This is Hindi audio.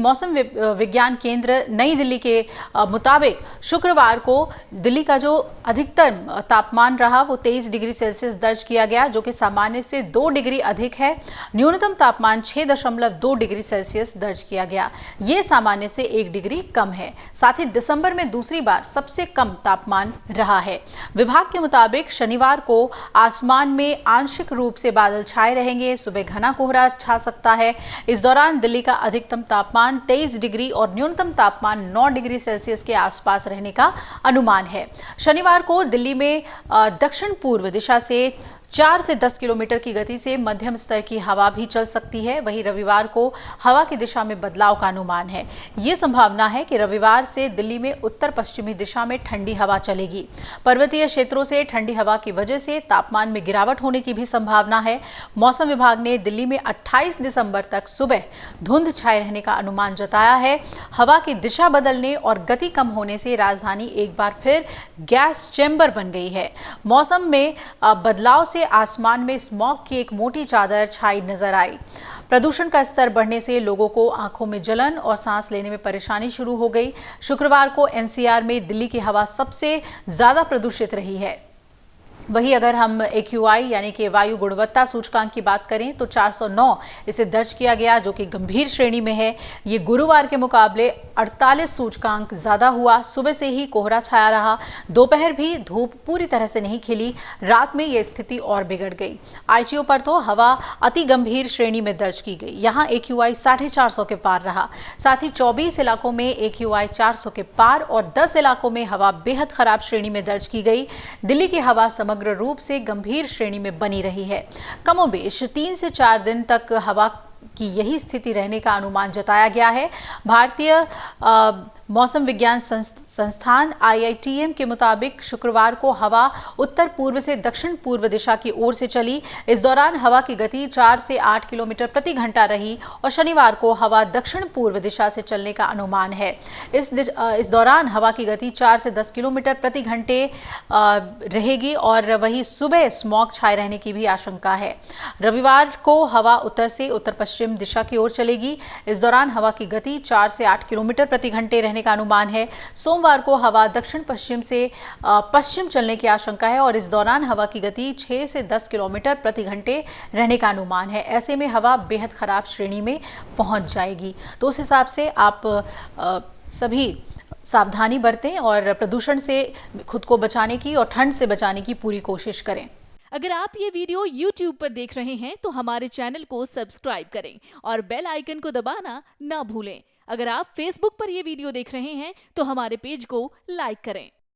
मौसम विज्ञान केंद्र नई दिल्ली के मुताबिक शुक्रवार को दिल्ली का जो अधिकतम तापमान रहा वो 23 डिग्री सेल्सियस दर्ज किया गया, जो कि सामान्य से 2 डिग्री अधिक है। न्यूनतम तापमान 6.2 डिग्री सेल्सियस दर्ज किया गया, ये सामान्य से 1 डिग्री कम है। साथ ही दिसंबर में दूसरी बार सबसे कम तापमान रहा है। विभाग के मुताबिक शनिवार को आसमान में आंशिक रूप से बादल छाए रहेंगे, सुबह घना कोहरा छा सकता है। इस दौरान दिल्ली का अधिकतम तापमान 23 डिग्री और न्यूनतम तापमान 9 डिग्री सेल्सियस के आसपास रहने का अनुमान है। शनिवार को दिल्ली में दक्षिण पूर्व दिशा से 4 से 10 किलोमीटर की गति से मध्यम स्तर की हवा भी चल सकती है। वहीं रविवार को हवा की दिशा में बदलाव का अनुमान है। ये संभावना है कि रविवार से दिल्ली में उत्तर पश्चिमी दिशा में ठंडी हवा चलेगी। पर्वतीय क्षेत्रों से ठंडी हवा की वजह से तापमान में गिरावट होने की भी संभावना है। मौसम विभाग ने दिल्ली में 28 दिसंबर तक सुबह धुंध छाए रहने का अनुमान जताया है। हवा की दिशा बदलने और गति कम होने से राजधानी एक बार फिर गैस चैम्बर बन गई है। मौसम में बदलाव से आसमान में स्मॉग की एक मोटी चादर छाई नजर आई। प्रदूषण का स्तर बढ़ने से लोगों को आंखों में जलन और सांस लेने में परेशानी शुरू हो गई। शुक्रवार को एनसीआर में दिल्ली की हवा सबसे ज्यादा प्रदूषित रही है। वहीं अगर हम AQI यानी कि वायु गुणवत्ता सूचकांक की बात करें तो 409 इसे दर्ज किया गया, जो कि गंभीर श्रेणी में है। ये गुरुवार के मुकाबले 48 सूचकांक ज्यादा हुआ। सुबह से ही कोहरा छाया रहा, दोपहर भी धूप पूरी तरह से नहीं खिली। रात में यह स्थिति और बिगड़ गई। ITO पर तो हवा अति गंभीर श्रेणी में दर्ज की गई। यहाँ AQI 450 के पार रहा। साथ ही 24 इलाकों में AQI 400 के पार और 10 इलाकों में हवा बेहद खराब श्रेणी में दर्ज की गई। दिल्ली की हवा समग्र रूप से गंभीर श्रेणी में बनी रही है। कमोबेश 3 से 4 दिन तक हवा की यही स्थिति रहने का अनुमान जताया गया है। भारतीय मौसम विज्ञान संस्थान IITM के मुताबिक शुक्रवार को हवा उत्तर पूर्व से दक्षिण पूर्व दिशा की ओर से चली। इस दौरान हवा की गति 4 से 8 किलोमीटर प्रति घंटा रही और शनिवार को हवा दक्षिण पूर्व दिशा से चलने का अनुमान है। इस दौरान हवा की गति 4 से 10 किलोमीटर प्रति घंटे रहेगी और वही सुबह स्मॉग छाए रहने की भी आशंका है। रविवार को हवा उत्तर से उत्तर पश्चिम दिशा की ओर चलेगी। इस दौरान हवा की गति 4 से 8 किलोमीटर प्रति घंटे रहने का अनुमान है। सोमवार को हवा दक्षिण पश्चिम से पश्चिम चलने की आशंका है और इस दौरान हवा की गति 6 से 10 किलोमीटर प्रति घंटे रहने का अनुमान है। ऐसे में हवा बेहद खराब श्रेणी में पहुंच जाएगी। तो उस हिसाब से आप सभी सावधानी बरतें और प्रदूषण से खुद को बचाने की और ठंड से बचाने की पूरी कोशिश करें। अगर आप ये वीडियो YouTube पर देख रहे हैं तो हमारे चैनल को सब्सक्राइब करें और बेल आइकन को दबाना ना भूलें। अगर आप Facebook पर ये वीडियो देख रहे हैं तो हमारे पेज को लाइक करें।